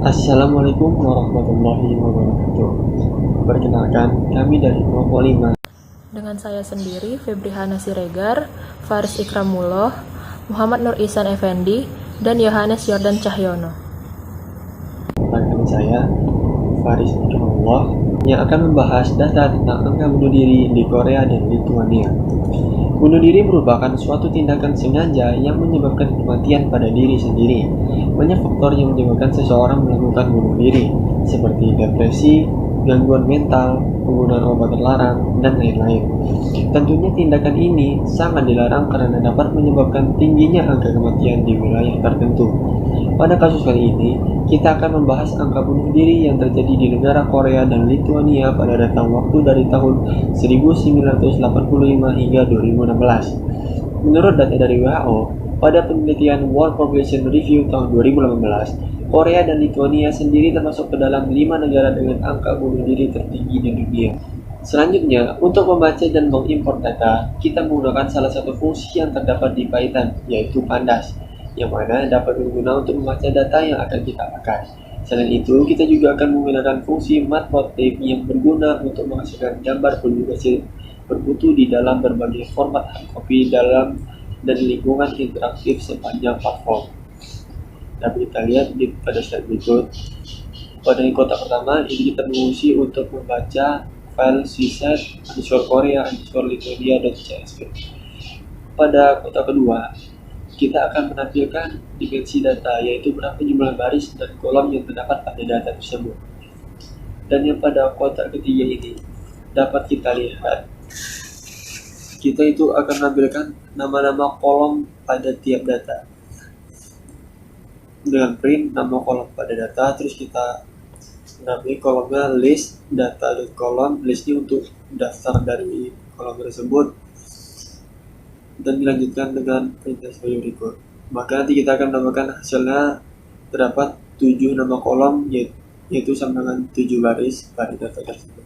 Assalamualaikum warahmatullahi wabarakatuh. Perkenalkan, kami dari kelompok 5. Dengan saya sendiri, Febrihana Siregar, Faris Ikramullah, Muhammad Nur Ihsan Effendi, dan Yohanes Yordan Cahyono. Perkenalkan saya, Faris Ikramullah, yang akan membahas data tentang angka bunuh diri di Korea dan Lituania. Bunuh diri merupakan suatu tindakan sengaja yang menyebabkan kematian pada diri sendiri. Banyak faktor yang menyebabkan seseorang melakukan bunuh diri, seperti depresi, gangguan mental, penggunaan obat terlarang, dan lain-lain. Tentunya tindakan ini sangat dilarang karena dapat menyebabkan tingginya angka kematian di wilayah tertentu. Pada kasus kali ini, kita akan membahas angka bunuh diri yang terjadi di negara Korea dan Lituania pada rentang waktu dari tahun 1985 hingga 2016. Menurut data dari WHO, pada penelitian World Population Review tahun 2018, Korea dan Lituania sendiri termasuk ke dalam 5 negara dengan angka bunuh diri tertinggi di dunia. Selanjutnya, untuk membaca dan mengimpor data, kita menggunakan salah satu fungsi yang terdapat di Python, yaitu Pandas, yang mana dapat berguna untuk membaca data yang akan kita pakai. Selain itu, kita juga akan menggunakan fungsi matplotlib yang berguna untuk menghasilkan gambar publikasi bermutu di dalam berbagai format hardcopy dalam dan lingkungan interaktif sepanjang platform. Dapat kita lihat pada slide berikut. Pada kotak pertama, ini kita mengisi untuk membaca file cset_korea_lituania.csv. Pada kotak kedua, kita akan menampilkan dimensi data, yaitu berapa jumlah baris dan kolom yang terdapat pada data tersebut. Dan yang pada kotak ketiga ini, dapat kita lihat, kita itu akan menampilkan nama-nama kolom pada tiap data. Dengan print nama kolom pada data, terus kita namai kolomnya list data dan kolom listnya untuk daftar dari kolom tersebut, dan dilanjutkan dengan perintah sebagai berikut. Maka nanti kita akan menambahkan hasilnya terdapat 7 nama kolom, yaitu sama dengan 7 baris pada data tersebut.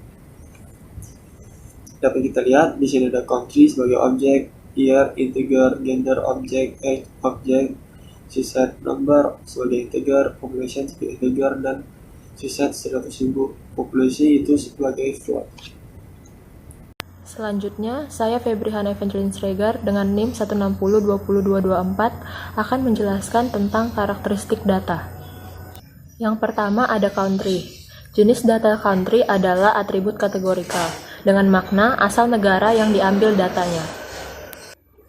Dapat kita lihat di sini ada country sebagai objek, year, integer, gender, objek, age, objek, cset number sebagai integer, population sebagai integer, dan cset 100.000 populasi itu sebagai float. Selanjutnya, saya Febrihana Evangeline Siregar dengan NIM 160202224 akan menjelaskan tentang karakteristik data. Yang pertama ada country. Jenis data country adalah atribut kategorikal dengan makna asal negara yang diambil datanya.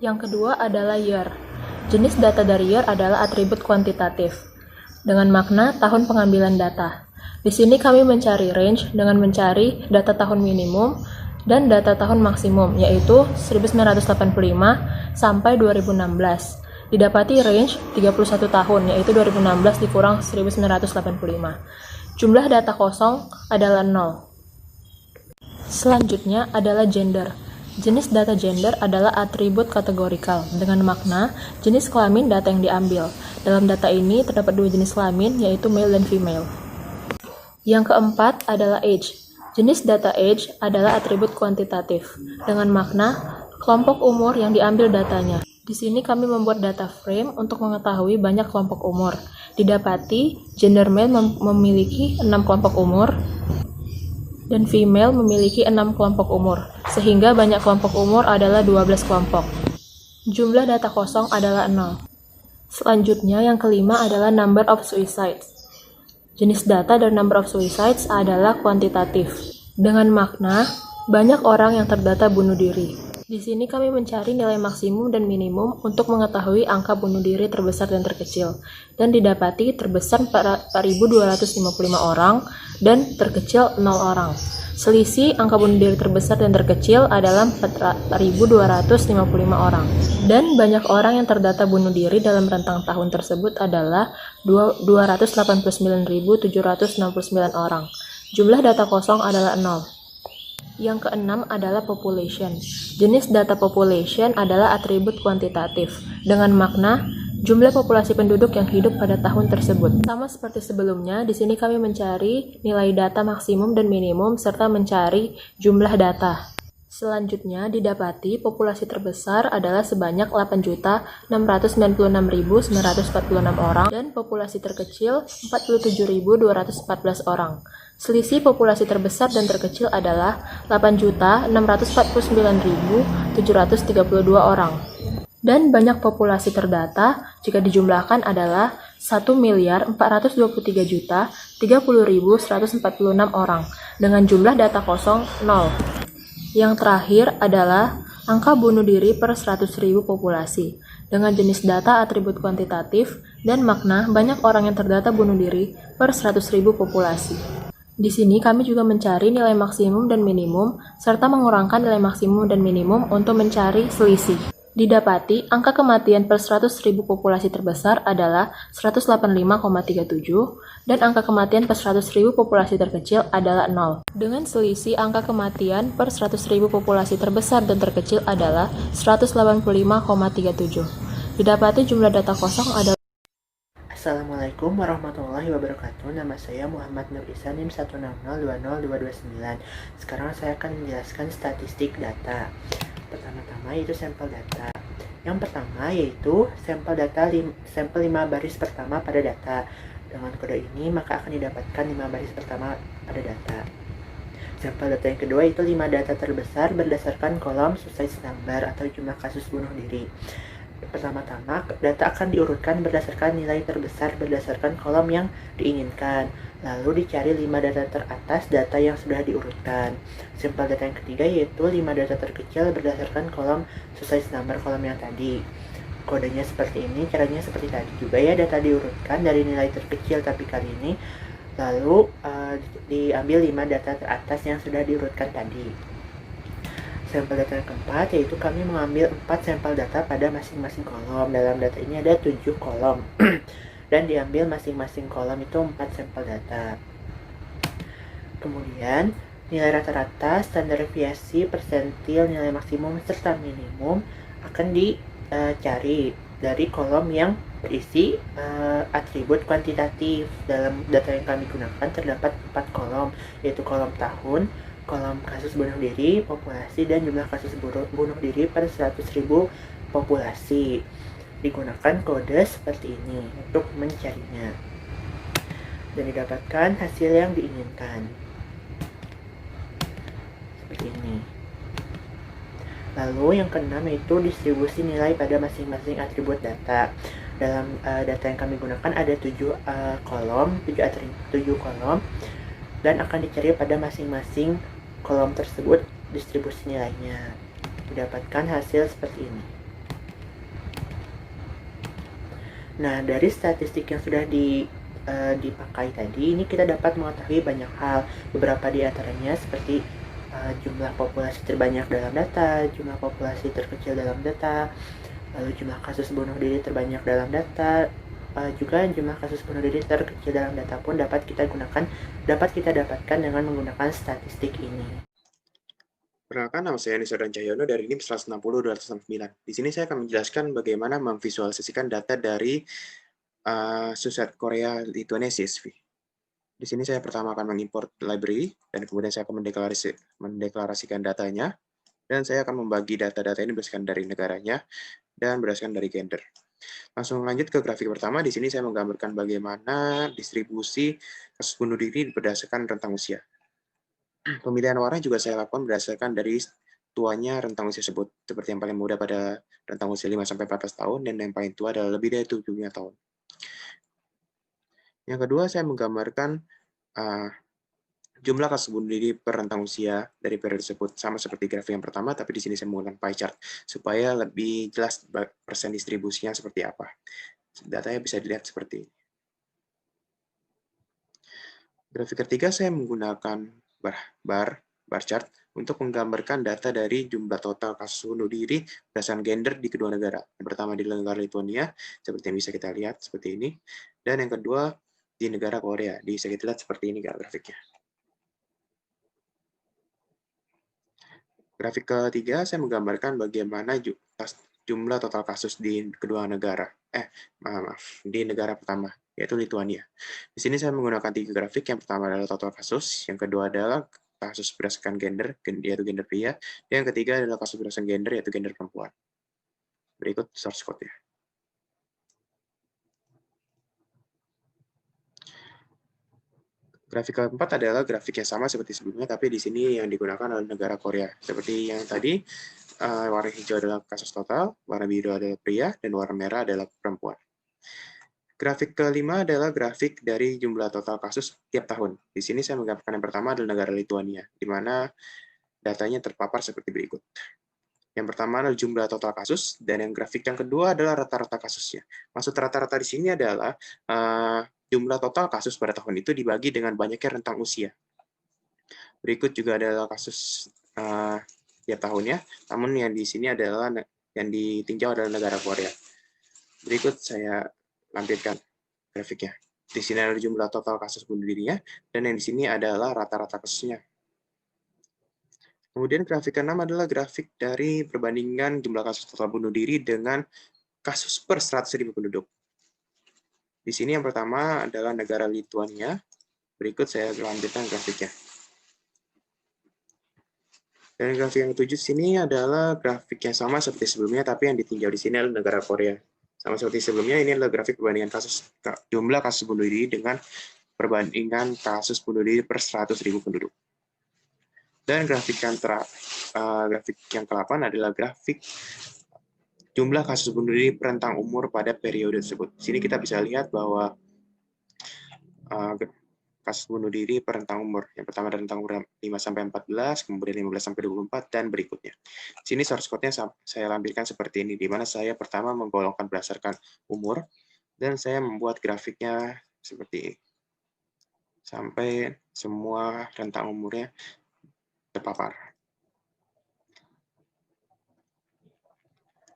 Yang kedua adalah year. Jenis data dari year adalah atribut kuantitatif dengan makna tahun pengambilan data. Di sini kami mencari range dengan mencari data tahun minimum dan data tahun maksimum, yaitu 1985 sampai 2016. Didapati range 31 tahun, yaitu 2016 dikurang 1985. Jumlah data kosong adalah 0. Selanjutnya adalah gender. Jenis data gender adalah atribut kategorikal dengan makna jenis kelamin data yang diambil. Dalam data ini terdapat 2 jenis kelamin, yaitu male dan female. Yang keempat adalah age. Jenis data age adalah atribut kuantitatif dengan makna kelompok umur yang diambil datanya. Di sini kami membuat data frame untuk mengetahui banyak kelompok umur. Didapati gender male memiliki 6 kelompok umur dan female memiliki 6 kelompok umur, sehingga banyak kelompok umur adalah 12 kelompok. Jumlah data kosong adalah 0. Selanjutnya yang kelima adalah number of suicides. Jenis data dari number of suicides adalah kuantitatif, dengan makna banyak orang yang terdata bunuh diri. Di sini kami mencari nilai maksimum dan minimum untuk mengetahui angka bunuh diri terbesar dan terkecil, dan didapati terbesar 4.255 orang dan terkecil 0 orang. Selisih angka bunuh diri terbesar dan terkecil adalah 4.255 orang. Dan banyak orang yang terdata bunuh diri dalam rentang tahun tersebut adalah 289.769 orang. Jumlah data kosong adalah 0. Yang keenam adalah population. Jenis data population adalah atribut kuantitatif dengan makna jumlah populasi penduduk yang hidup pada tahun tersebut. Sama seperti sebelumnya, di sini kami mencari nilai data maksimum dan minimum serta mencari jumlah data. Selanjutnya didapati populasi terbesar adalah sebanyak 8.696.946 orang dan populasi terkecil 47.214 orang. Selisih populasi terbesar dan terkecil adalah 8.649.732 orang. Dan banyak populasi terdata jika dijumlahkan adalah 1.423.030.146 orang dengan jumlah data kosong 0. Yang terakhir adalah angka bunuh diri per 100.000 populasi. Dengan jenis data atribut kuantitatif dan makna banyak orang yang terdata bunuh diri per 100.000 populasi. Di sini kami juga mencari nilai maksimum dan minimum, serta mengurangkan nilai maksimum dan minimum untuk mencari selisih. Didapati, angka kematian per 100.000 populasi terbesar adalah 185,37 dan angka kematian per 100.000 populasi terkecil adalah 0. Dengan selisih, angka kematian per 100.000 populasi terbesar dan terkecil adalah 185,37. Didapati jumlah data kosong adalah Assalamualaikum warahmatullahi wabarakatuh. Nama saya Muhammad Nur Isa, NIM 160202229. Sekarang saya akan menjelaskan statistik data. Pertama-tama yaitu sampel data. Yang pertama yaitu sampel 5 baris pertama pada data. Dengan kode ini maka akan didapatkan 5 baris pertama pada data. Sampel data yang kedua yaitu 5 data terbesar berdasarkan kolom suicide number atau jumlah kasus bunuh diri. Pertama-tama, data akan diurutkan berdasarkan nilai terbesar berdasarkan kolom yang diinginkan. Lalu dicari 5 data teratas data yang sudah diurutkan. Sampel data yang ketiga yaitu 5 data terkecil berdasarkan kolom suicide number kolom yang tadi. Kodenya seperti ini, caranya seperti tadi juga ya, data diurutkan dari nilai terkecil tapi kali ini lalu diambil 5 data teratas yang sudah diurutkan tadi. Sampel data yang keempat yaitu kami mengambil 4 sampel data pada masing-masing kolom. Dalam data ini ada 7 kolom dan diambil masing-masing kolom itu 4 sampel data. Kemudian nilai rata-rata, standar deviasi, persentil, nilai maksimum serta minimum akan dicari dari kolom yang berisi atribut kuantitatif. Dalam data yang kami gunakan terdapat 4 kolom, yaitu kolom tahun, kolom kasus bunuh diri, populasi, dan jumlah kasus bunuh diri per 100.000 populasi. Digunakan kode seperti ini untuk mencarinya. Dan didapatkan hasil yang diinginkan. Seperti ini. Lalu yang keenam yaitu distribusi nilai pada masing-masing atribut data. Dalam data yang kami gunakan ada 7 kolom, 7 kolom, dan akan dicari pada masing-masing kolom tersebut distribusi nilainya. Didapatkan hasil seperti ini. Nah, dari statistik yang sudah dipakai tadi, ini kita dapat mengetahui banyak hal. Beberapa di antaranya seperti jumlah populasi terbanyak dalam data, jumlah populasi terkecil dalam data, lalu jumlah kasus bunuh diri terbanyak dalam data, juga jumlah kasus bunuh diri terkecil dalam data pun dapat kita dapatkan dengan menggunakan statistik ini. Perkenalkan, nama saya Nisa Cahyono dari NIM 160-269. Di sini saya akan menjelaskan bagaimana memvisualisasikan data dari Suicide Korea Lithuania CSV. Di sini saya pertama akan mengimport library, dan kemudian saya akan mendeklarasikan datanya, dan saya akan membagi data-data ini berdasarkan dari negaranya, dan berdasarkan dari gender. Langsung lanjut ke grafik pertama. Di sini saya menggambarkan bagaimana distribusi kasus bunuh diri berdasarkan rentang usia. Pemilihan warna juga saya lakukan berdasarkan dari tuanya rentang usia tersebut. Seperti yang paling muda pada rentang usia 5-14 tahun, dan yang paling tua adalah lebih dari 75 tahun. Yang kedua, saya menggambarkan jumlah kasus bunuh diri per rentang usia dari periode tersebut. Sama seperti grafik yang pertama, tapi di sini saya menggunakan pie chart, supaya lebih jelas persen distribusinya seperti apa. Datanya bisa dilihat seperti ini. Grafik ketiga, saya menggunakan bar chart untuk menggambarkan data dari jumlah total kasus bunuh diri berdasarkan gender di kedua negara. Yang pertama di negara Lithuania, seperti yang bisa kita lihat seperti ini, dan yang kedua di negara Korea, bisa kita lihat seperti ini grafiknya. Grafik ketiga, saya menggambarkan bagaimana jumlah total kasus di kedua negara. Di negara pertama, yaitu Lithuania. Di sini saya menggunakan 3 grafik. Yang pertama adalah total kasus, yang kedua adalah kasus berdasarkan gender, yaitu gender pria. Dan yang ketiga adalah kasus berdasarkan gender, yaitu gender perempuan. Berikut source code-nya. Grafik keempat adalah grafik yang sama seperti sebelumnya, tapi di sini yang digunakan adalah negara Korea. Seperti yang tadi, warna hijau adalah kasus total, warna biru adalah pria, dan warna merah adalah perempuan. Grafik kelima adalah grafik dari jumlah total kasus tiap tahun. Di sini saya menggambarkan yang pertama adalah negara Lituania, di mana datanya terpapar seperti berikut. Yang pertama adalah jumlah total kasus, dan yang grafik yang kedua adalah rata-rata kasusnya. Maksud rata-rata di sini adalah jumlah total kasus pada tahun itu dibagi dengan banyaknya rentang usia. Berikut juga adalah kasus tiap tahunnya, namun yang di sini adalah yang ditinjau adalah negara Korea. Berikut saya lampirkan grafiknya. Di sini ada jumlah total kasus bunuh dirinya, dan yang di sini adalah rata-rata kasusnya. Kemudian grafik ke-6 adalah grafik dari perbandingan jumlah kasus total bunuh diri dengan kasus per 100.000 penduduk. Di sini yang pertama adalah negara Lituania. Berikut saya lampirkan grafiknya. Dan grafik yang ketujuh sini adalah grafik yang sama seperti sebelumnya, tapi yang ditinjau di sini adalah negara Korea. Sama seperti sebelumnya, ini adalah grafik perbandingan jumlah kasus bunuh diri dengan perbandingan kasus bunuh diri per 100.000 penduduk. Dan grafik yang ke-8 adalah grafik jumlah kasus bunuh diri per rentang umur pada periode tersebut. Di sini kita bisa lihat bahwa kasus bunuh diri per rentang umur. Yang pertama adalah rentang umur 5-14, kemudian 15-24, dan berikutnya. Di sini source code-nya saya lampirkan seperti ini, di mana saya pertama menggolongkan berdasarkan umur, dan saya membuat grafiknya seperti ini. Sampai semua rentang umurnya terpapar.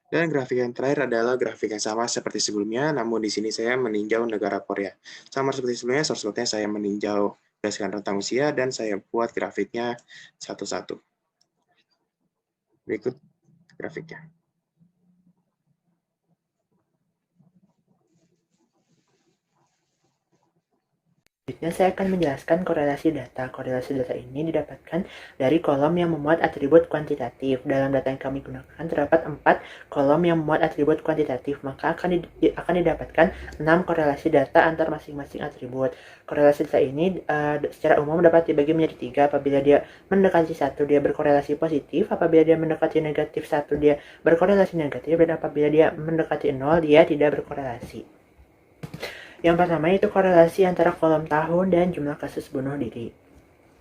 Dan grafik yang terakhir adalah grafik yang sama seperti sebelumnya, namun di sini saya meninjau negara Korea. Sama seperti sebelumnya, source code-nya saya meninjau berdasarkan rentang usia, dan saya buat grafiknya satu-satu. Berikut grafiknya. Selanjutnya saya akan menjelaskan korelasi data. Korelasi data ini didapatkan dari kolom yang memuat atribut kuantitatif. Dalam data yang kami gunakan terdapat 4 kolom yang memuat atribut kuantitatif, maka akan didapatkan 6 korelasi data antar masing-masing atribut. Korelasi data ini secara umum dapat dibagi menjadi 3. Apabila dia mendekati 1, dia berkorelasi positif. Apabila dia mendekati negatif 1, dia berkorelasi negatif. Dan apabila dia mendekati 0, dia tidak berkorelasi. Yang pertama itu korelasi antara kolom tahun dan jumlah kasus bunuh diri.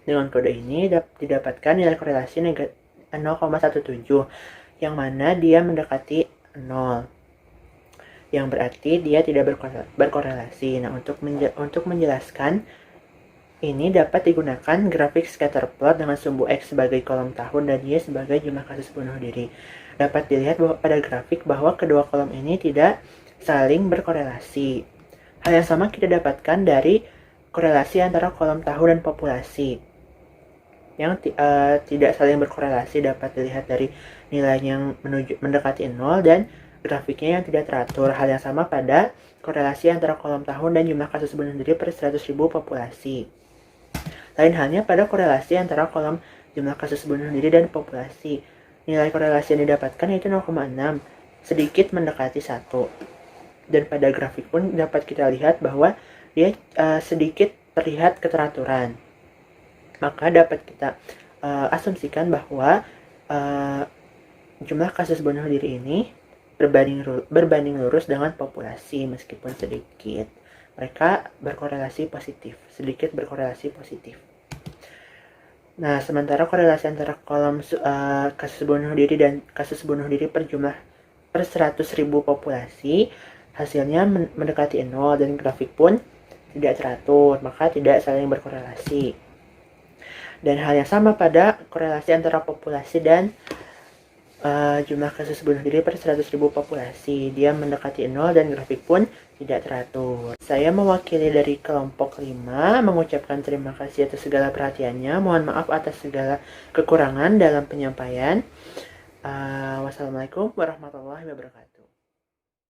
Dengan kode ini didapatkan nilai korelasi 0,17, yang mana dia mendekati 0. Yang berarti dia tidak berkorelasi. Nah, untuk menjelaskan ini dapat digunakan grafik scatter plot dengan sumbu X sebagai kolom tahun dan Y sebagai jumlah kasus bunuh diri. Dapat dilihat pada grafik bahwa kedua kolom ini tidak saling berkorelasi. Hal yang sama kita dapatkan dari korelasi antara kolom tahun dan populasi. Yang tidak saling berkorelasi dapat dilihat dari nilai yang mendekati 0 dan grafiknya yang tidak teratur. Hal yang sama pada korelasi antara kolom tahun dan jumlah kasus bunuh diri per 100.000 populasi. Lain halnya pada korelasi antara kolom jumlah kasus bunuh diri dan populasi. Nilai korelasi yang didapatkan yaitu 0,6, sedikit mendekati 1. Dan pada grafik pun dapat kita lihat bahwa dia sedikit terlihat keteraturan. Maka dapat kita asumsikan bahwa jumlah kasus bunuh diri ini berbanding lurus dengan populasi meskipun sedikit. Mereka berkorelasi positif, sedikit berkorelasi positif. Nah, sementara korelasi antara kolom kasus bunuh diri dan kasus bunuh diri per 100.000 populasi hasilnya mendekati 0 dan grafik pun tidak teratur, maka tidak saling berkorelasi. Dan hal yang sama pada korelasi antara populasi dan jumlah kasus bunuh diri per 100.000 populasi. Dia mendekati 0 dan grafik pun tidak teratur. Saya mewakili dari kelompok 5 mengucapkan terima kasih atas segala perhatiannya. Mohon maaf atas segala kekurangan dalam penyampaian. Wassalamualaikum warahmatullahi wabarakatuh.